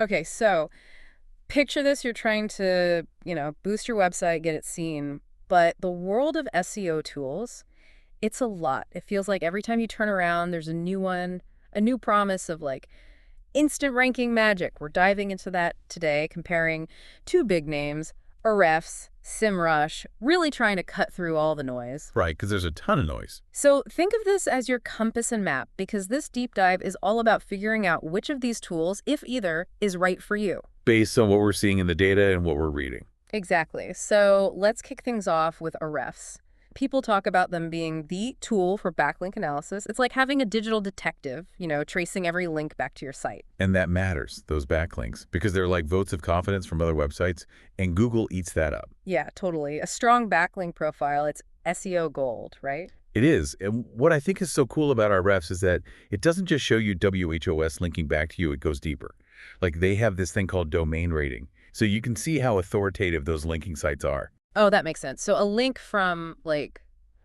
Okay, so picture this, you're trying to, boost your website, get it seen, but the world of SEO tools, it's a lot. It feels like every time you turn around, there's a new one, a new promise of like instant ranking magic. We're diving into that today, comparing two big names, Ahrefs, SEMrush, really trying to cut through all the noise. Right, because there's a ton of noise. So think of this as your compass and map, because this deep dive is all about figuring out which of these tools, if either, is right for you. Based on what we're seeing in the data and what we're reading. Exactly. So let's kick things off with Ahrefs. People talk about them being the tool for backlink analysis. It's like having a digital detective, tracing every link back to your site. And that matters, those backlinks, because they're like votes of confidence from other websites, and Google eats that up. Yeah, totally. A strong backlink profile, it's SEO gold, right? It is. And what I think is so cool about our refs is that it doesn't just show you WHOS linking back to you, it goes deeper. Like they have this thing called domain rating. So you can see how authoritative those linking sites are. Oh, that makes sense. So a link from, like,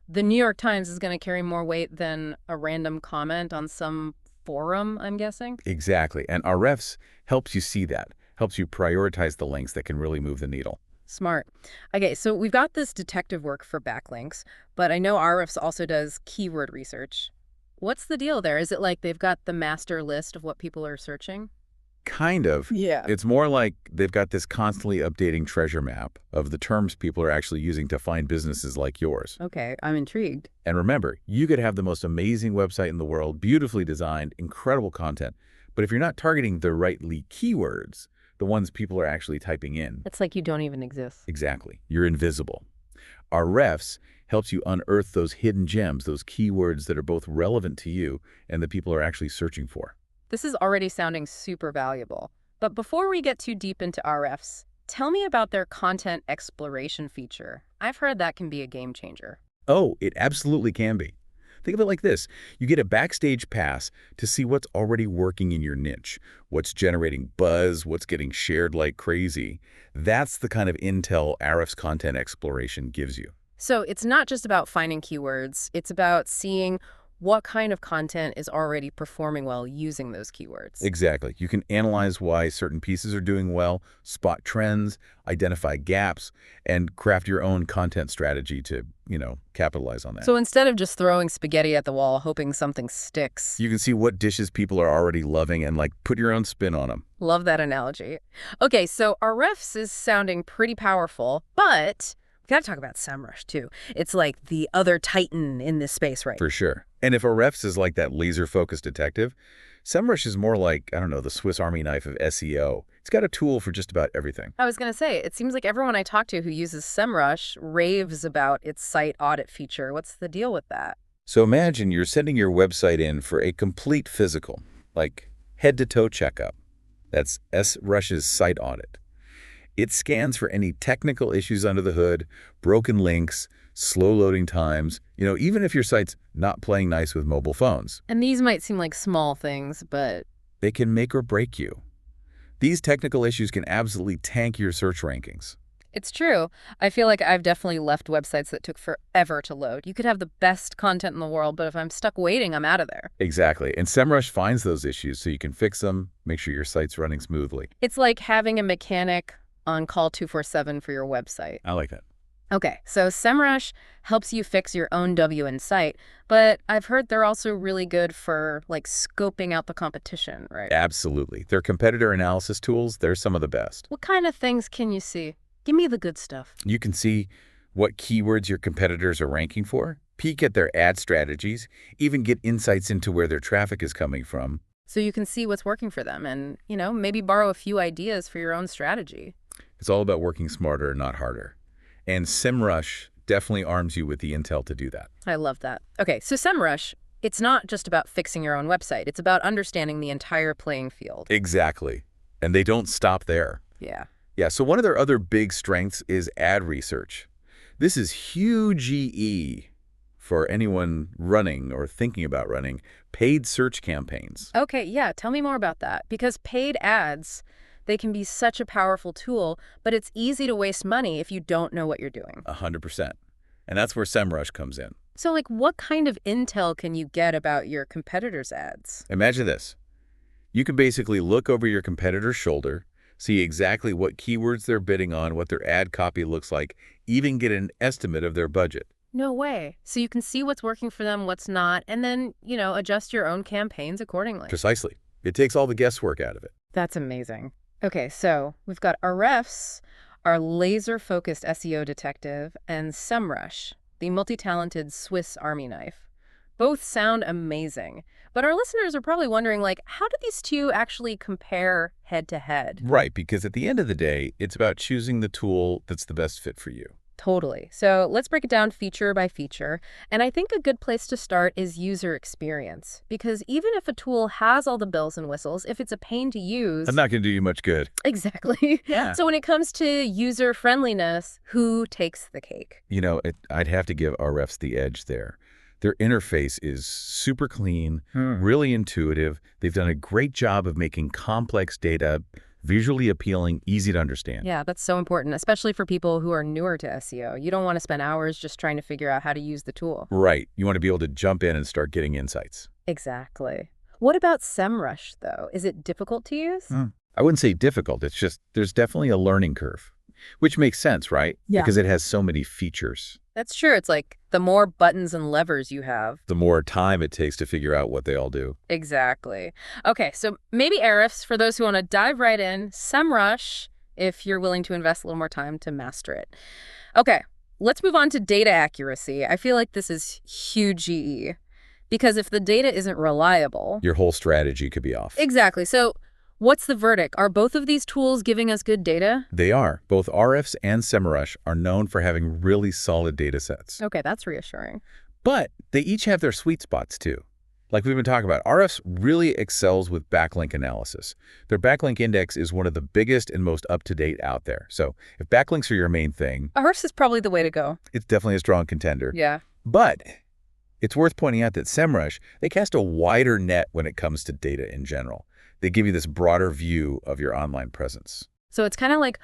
the New York Times is going to carry more weight than a random comment on some forum, I'm guessing? Exactly. And our refs helps you see that, helps you prioritize the links that can really move the needle. Smart. Okay, so we've got this detective work for backlinks, but I know Ahrefs also does keyword research. What's the deal there? Is it like they've got the master list of what people are searching? Kind of. Yeah. It's more like they've got this constantly updating treasure map of the terms people are actually using to find businesses like yours. Okay, I'm intrigued. And remember, you could have the most amazing website in the world, beautifully designed, incredible content. But if you're not targeting the right lead keywords, the ones people are actually typing in, It's like you don't even exist. exactly, you're invisible. Our refs helps you unearth those hidden gems, those keywords that are both relevant to you and that people are actually searching for. This is already sounding super valuable. But before we get too deep into Ahrefs, tell me about their content exploration feature. I've heard that can be a game changer. Oh, it absolutely can be. Think of it like this. You get a backstage pass to see what's already working in your niche, what's generating buzz, what's getting shared like crazy. That's the kind of intel Ahrefs content exploration gives you. So it's not just about finding keywords, it's about seeing what kind of content is already performing well using those keywords. Exactly. You can analyze why certain pieces are doing well, spot trends, identify gaps, and craft your own content strategy to, capitalize on that. So instead of just throwing spaghetti at the wall hoping something sticks. You can see what dishes people are already loving and put your own spin on them. Love that analogy. Okay, so Ahrefs is sounding pretty powerful, but we got to talk about SEMrush too. It's like the other titan in this space, right? For sure. And if Ahrefs is like that laser-focused detective, SEMrush is more like, I don't know, the Swiss Army knife of SEO. It's got a tool for just about everything. I was going to say, it seems like everyone I talk to who uses SEMrush raves about its site audit feature. What's the deal with that? So imagine you're sending your website in for a complete physical, like head-to-toe checkup. That's SEMrush's site audit. It scans for any technical issues under the hood, broken links, slow loading times, even if your site's not playing nice with mobile phones. And these might seem like small things, but They can make or break you. These technical issues can absolutely tank your search rankings. it's true. I feel like I've definitely left websites that took forever to load. You could have the best content in the world, but if I'm stuck waiting, I'm out of there. Exactly. And SEMrush finds those issues so you can fix them, make sure your site's running smoothly. It's like having a mechanic on call 24/7 for your website. I like that. Okay, so SEMrush helps you fix your own WN site, but I've heard they're also really good for like scoping out the competition, right? Absolutely. Their competitor analysis tools, they're some of the best. What kind of things can you see? Give me the good stuff. You can see what keywords your competitors are ranking for, peek at their ad strategies, even get insights into where their traffic is coming from. So you can see what's working for them and, maybe borrow a few ideas for your own strategy. It's all about working smarter, not harder. And SEMrush definitely arms you with the intel to do that. I love that. Okay, so SEMrush, it's not just about fixing your own website. It's about understanding the entire playing field. Exactly. And they don't stop there. Yeah. Yeah, so one of their other big strengths is ad research. This is huge E for anyone running or thinking about running paid search campaigns. Okay, yeah, tell me more about that. Because paid ads, they can be such a powerful tool, but it's easy to waste money if you don't know what you're doing. 100%. And that's where SEMrush comes in. So, what kind of intel can you get about your competitors' ads? Imagine this. You can basically look over your competitor's shoulder, see exactly what keywords they're bidding on, what their ad copy looks like, even get an estimate of their budget. No way. So you can see what's working for them, what's not, and then, adjust your own campaigns accordingly. Precisely. It takes all the guesswork out of it. That's amazing. Okay, so we've got Ahrefs, our laser-focused SEO detective, and SEMrush, the multi-talented Swiss Army knife. Both sound amazing, but our listeners are probably wondering, how do these two actually compare head-to-head? Right, because at the end of the day, it's about choosing the tool that's the best fit for you. Totally. So let's break it down feature by feature. And I think a good place to start is user experience. Because even if a tool has all the bells and whistles, if it's a pain to use... I'm not going to do you much good. Exactly. Yeah. So when it comes to user friendliness, who takes the cake? I'd have to give Ahrefs the edge there. Their interface is super clean, really intuitive. They've done a great job of making complex data visually appealing, easy to understand. Yeah, that's so important, especially for people who are newer to SEO. You don't want to spend hours just trying to figure out how to use the tool. Right. You want to be able to jump in and start getting insights. Exactly. What about SEMrush, though? Is it difficult to use? I wouldn't say difficult. It's just there's definitely a learning curve, which makes sense, right? Yeah. Because it has so many features. That's true. It's like the more buttons and levers you have, The more time it takes to figure out what they all do. Exactly. Okay, so maybe Ahrefs for those who want to dive right in, SEMrush if you're willing to invest a little more time to master it. Okay, let's move on to data accuracy. I feel like this is huge GE because if the data isn't reliable... Your whole strategy could be off. Exactly. So what's the verdict? Are both of these tools giving us good data? They are. Both Ahrefs and SEMrush are known for having really solid data sets. Okay, that's reassuring. But they each have their sweet spots, too. Like we've been talking about, Ahrefs really excels with backlink analysis. Their backlink index is one of the biggest and most up-to-date out there. So if backlinks are your main thing, Ahrefs is probably the way to go. it's definitely a strong contender. Yeah. But it's worth pointing out that SEMrush, they cast a wider net when it comes to data in general. They give you this broader view of your online presence. So it's kind of like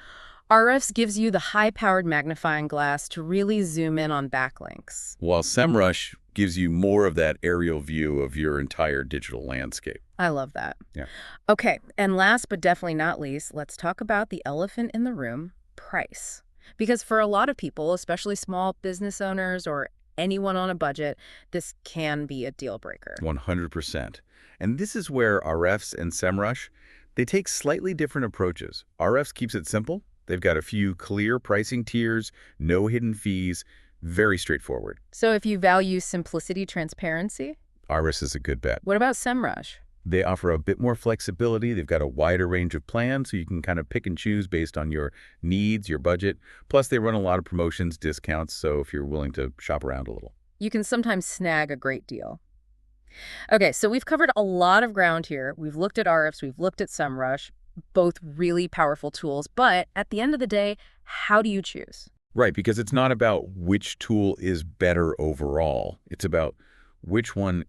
Ahrefs gives you the high-powered magnifying glass to really zoom in on backlinks. While SEMrush gives you more of that aerial view of your entire digital landscape. I love that. Yeah. Okay, and last but definitely not least, let's talk about the elephant in the room, price. Because for a lot of people, especially small business owners or anyone on a budget, this can be a deal breaker. 100%. And this is where Ahrefs and SEMrush, they take slightly different approaches. Ahrefs keeps it simple. They've got a few clear pricing tiers, no hidden fees, very straightforward. So if you value simplicity, transparency, Ahrefs is a good bet. what about SEMrush? They offer a bit more flexibility. They've got a wider range of plans, so you can kind of pick and choose based on your needs, your budget. Plus, they run a lot of promotions, discounts, so if you're willing to shop around a little. You can sometimes snag a great deal. Okay, so we've covered a lot of ground here. We've looked at Ahrefs, we've looked at SEMrush, both really powerful tools. But at the end of the day, how do you choose? Right, because it's not about which tool is better overall. It's about which one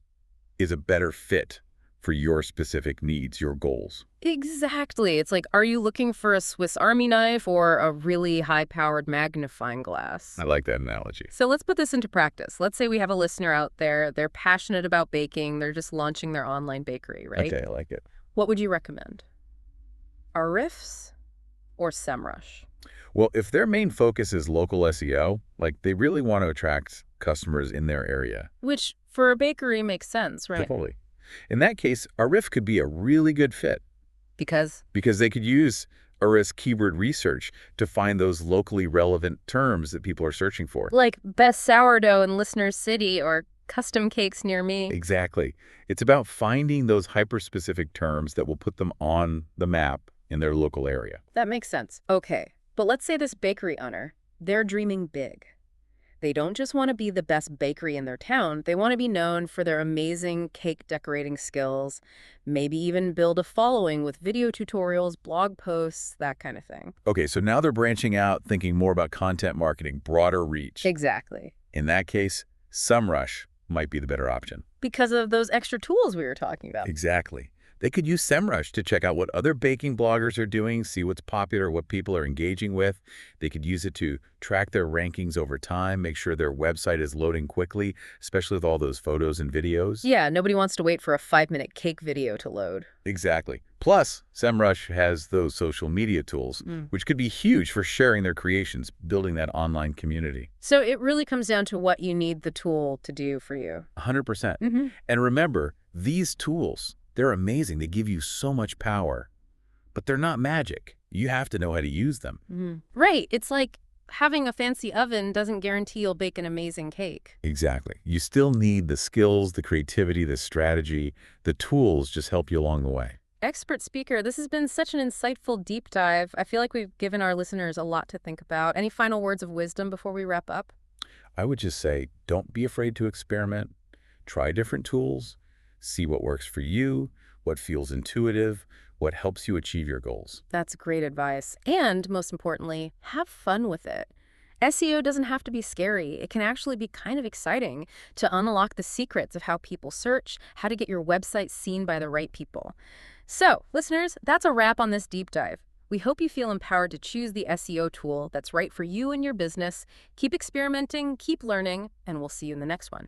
is a better fit for your specific needs, your goals. Exactly. It's like, are you looking for a Swiss Army knife or a really high-powered magnifying glass? I like that analogy. So let's put this into practice. Let's say we have a listener out there. They're passionate about baking. They're just launching their online bakery, right? Okay, I like it. What would you recommend? Ahrefs or SEMrush? Well, if their main focus is local SEO, like they really want to attract customers in their area. Which, for a bakery, makes sense, right? Totally. In that case, Ahrefs could be a really good fit Because? because they could use Ahrefs keyword research to find those locally relevant terms that people are searching for. Like best sourdough in Listener City or custom cakes near me. Exactly. It's about finding those hyper-specific terms that will put them on the map in their local area. That makes sense. Okay, but let's say this bakery owner, they're dreaming big. They don't just want to be the best bakery in their town. They want to be known for their amazing cake decorating skills, maybe even build a following with video tutorials, blog posts, that kind of thing. Okay, so now they're branching out, thinking more about content marketing, broader reach. Exactly. In that case, SEMrush might be the better option. Because of those extra tools we were talking about. Exactly. They could use SEMrush to check out what other baking bloggers are doing, see what's popular, what people are engaging with. They could use it to track their rankings over time, make sure their website is loading quickly, especially with all those photos and videos. Yeah, nobody wants to wait for a 5-minute cake video to load. Exactly. Plus, SEMrush has those social media tools, which could be huge for sharing their creations, building that online community. So it really comes down to what you need the tool to do for you. 100%. Mm-hmm. And remember, these tools, they're amazing. They give you so much power, but they're not magic. You have to know how to use them. Mm-hmm. Right. It's like having a fancy oven doesn't guarantee you'll bake an amazing cake. Exactly. You still need the skills, the creativity, the strategy. The tools just help you along the way. Expert speaker, this has been such an insightful deep dive. I feel like we've given our listeners a lot to think about. Any final words of wisdom before we wrap up? I would just say, don't be afraid to experiment. Try different tools. See what works for you, what feels intuitive, what helps you achieve your goals. That's great advice. And most importantly, have fun with it. SEO doesn't have to be scary. It can actually be kind of exciting to unlock the secrets of how people search, how to get your website seen by the right people. So, listeners, that's a wrap on this deep dive. We hope you feel empowered to choose the SEO tool that's right for you and your business. Keep experimenting, keep learning, and we'll see you in the next one.